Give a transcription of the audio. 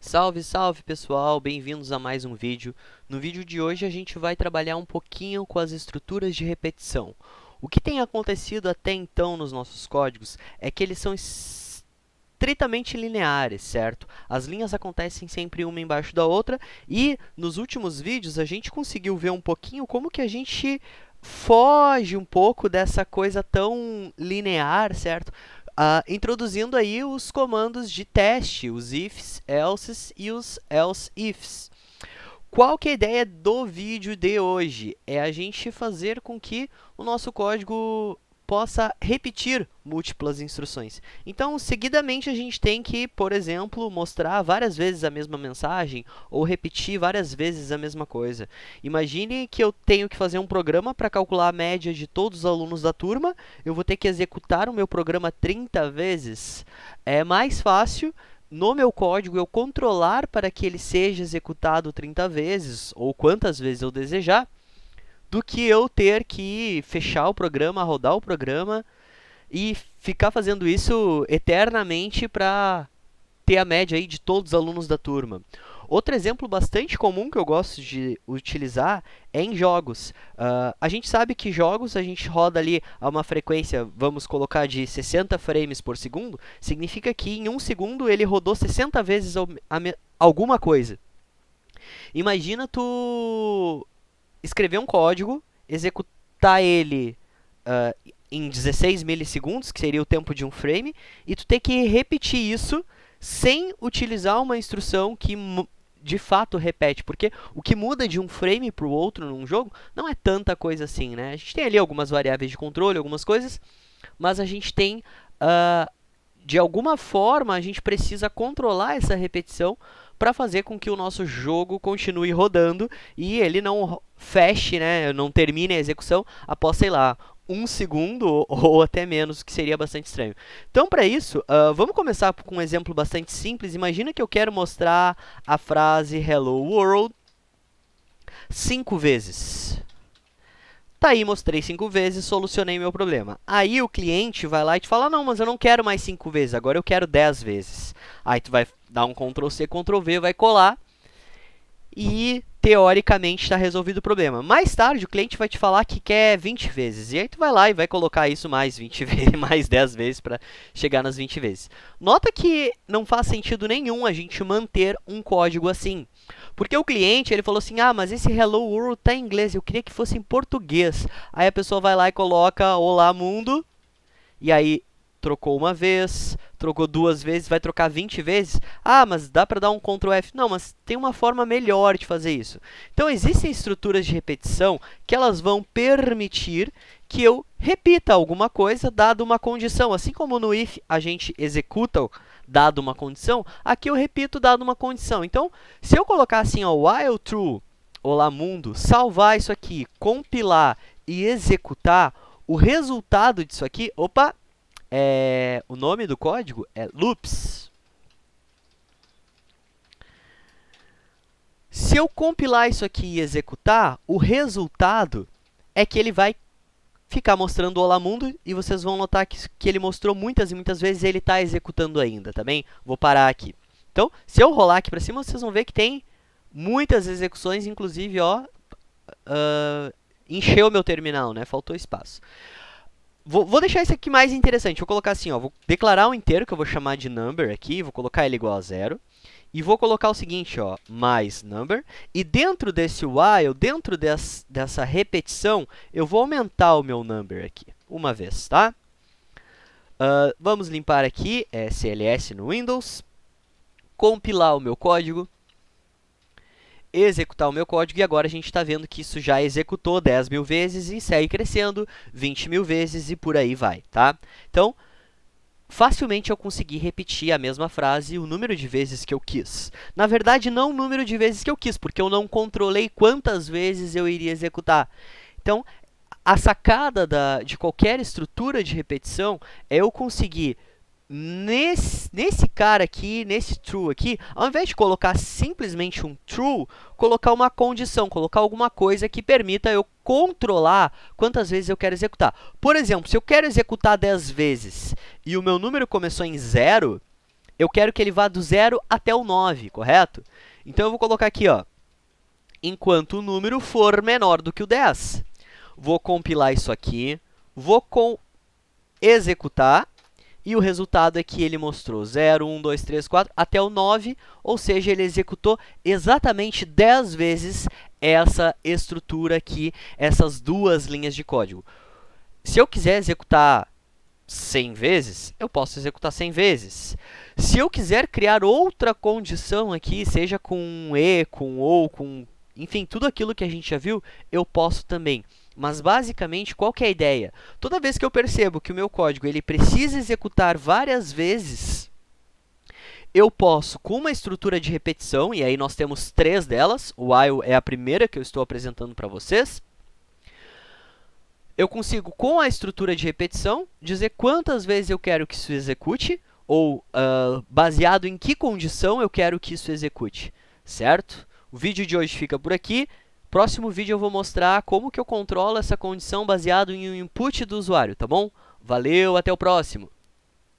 Salve, salve pessoal, bem-vindos a mais um vídeo. No vídeo de hoje a gente vai trabalhar um pouquinho com as estruturas de repetição. O que tem acontecido até então nos nossos códigos é que eles são estritamente lineares, certo? As linhas acontecem sempre uma embaixo da outra e nos últimos vídeos a gente conseguiu ver um pouquinho como que a gente foge um pouco dessa coisa tão linear, certo? Introduzindo aí os comandos de teste, os ifs, elses e os else ifs. Qual que é a ideia do vídeo de hoje? É a gente fazer com que o nosso código possa repetir múltiplas instruções. Então, seguidamente, a gente tem que, por exemplo, mostrar várias vezes a mesma mensagem ou repetir várias vezes a mesma coisa. Imagine que eu tenho que fazer um programa para calcular a média de todos os alunos da turma. Eu vou ter que executar o meu programa 30 vezes. É mais fácil no meu código eu controlar para que ele seja executado 30 vezes, ou quantas vezes eu desejar, do que eu ter que fechar o programa, rodar o programa e ficar fazendo isso eternamente para ter a média aí de todos os alunos da turma. Outro exemplo bastante comum que eu gosto de utilizar é em jogos. A gente sabe que jogos a gente roda ali a uma frequência, vamos colocar de 60 frames por segundo, significa que em um segundo ele rodou 60 vezes alguma coisa. Imagina tu escrever um código, executar ele em 16 milissegundos, que seria o tempo de um frame, e tu ter que repetir isso sem utilizar uma instrução que de fato repete, porque o que muda de um frame para o outro num jogo não é tanta coisa assim, né? A gente tem ali algumas variáveis de controle, algumas coisas, mas a gente tem, de alguma forma, a gente precisa controlar essa repetição para fazer com que o nosso jogo continue rodando e ele não feche, né, não termine a execução após, sei lá, um segundo ou até menos, que seria bastante estranho. Então, para isso, vamos começar com um exemplo bastante simples. Imagina que eu quero mostrar a frase Hello World 5 vezes. Tá aí, mostrei 5 vezes, solucionei meu problema. Aí o cliente vai lá e te fala, não, mas eu não quero mais 5 vezes, agora eu quero 10 vezes. Aí tu vai dar um Ctrl+C, Ctrl+V, vai colar e, teoricamente, está resolvido o problema. Mais tarde, o cliente vai te falar que quer 20 vezes. E aí tu vai lá e vai colocar isso mais 20 vezes, mais 10 vezes para chegar nas 20 vezes. Nota que não faz sentido nenhum a gente manter um código assim. Porque o cliente, ele falou assim, mas esse Hello World está em inglês, eu queria que fosse em português. Aí a pessoa vai lá e coloca Olá Mundo, e aí trocou uma vez, trocou duas vezes, vai trocar 20 vezes. Mas dá para dar um Ctrl F. Não, mas tem uma forma melhor de fazer isso. Então, existem estruturas de repetição que elas vão permitir que eu repita alguma coisa dado uma condição. Assim como no if a gente executa dado uma condição, aqui eu repito dado uma condição. Então, se eu colocar assim, while true, olá mundo, salvar isso aqui, compilar e executar, o resultado disso aqui, o nome do código é loops. Se eu compilar isso aqui e executar, o resultado é que ele vai ficar mostrando Olá Mundo e vocês vão notar que ele mostrou muitas e muitas vezes e ele está executando ainda, tá bem? Vou parar aqui. Então, se eu rolar aqui para cima, vocês vão ver que tem muitas execuções, inclusive, encheu meu terminal, né? Faltou espaço. Vou deixar isso aqui mais interessante. Vou colocar assim, vou declarar um inteiro que eu vou chamar de number aqui, vou colocar ele igual a 0. E vou colocar o seguinte, mais number. E dentro desse while, dentro dessa repetição, eu vou aumentar o meu number aqui, uma vez, tá? Vamos limpar aqui, CLS no Windows. Compilar o meu código. Executar o meu código, e agora a gente está vendo que isso já executou 10 mil vezes e segue crescendo 20 mil vezes e por aí vai, tá? Então, facilmente eu consegui repetir a mesma frase o número de vezes que eu quis. Na verdade, não o número de vezes que eu quis, porque eu não controlei quantas vezes eu iria executar. Então, a sacada de qualquer estrutura de repetição é eu conseguir, nesse cara aqui, nesse true aqui, ao invés de colocar simplesmente um true, colocar uma condição, colocar alguma coisa que permita eu controlar quantas vezes eu quero executar. Por exemplo, se eu quero executar 10 vezes e o meu número começou em 0, eu quero que ele vá do 0 até o 9, correto? Então, eu vou colocar aqui, ó, enquanto o número for menor do que o 10. Vou compilar isso aqui, vou executar, e o resultado é que ele mostrou 0, 1, 2, 3, 4, até o 9, ou seja, ele executou exatamente 10 vezes essa estrutura aqui, essas duas linhas de código. Se eu quiser executar 100 vezes, eu posso executar 100 vezes. Se eu quiser criar outra condição aqui, seja com e, com ou, com, enfim, tudo aquilo que a gente já viu, eu posso também. Mas, basicamente, qual que é a ideia? Toda vez que eu percebo que o meu código ele precisa executar várias vezes, eu posso, com uma estrutura de repetição, e aí nós temos 3 delas, o while é a primeira que eu estou apresentando para vocês, eu consigo, com a estrutura de repetição, dizer quantas vezes eu quero que isso execute, ou baseado em que condição eu quero que isso execute, certo? O vídeo de hoje fica por aqui. Próximo vídeo eu vou mostrar como que eu controlo essa condição baseado em um input do usuário, tá bom? Valeu, até o próximo!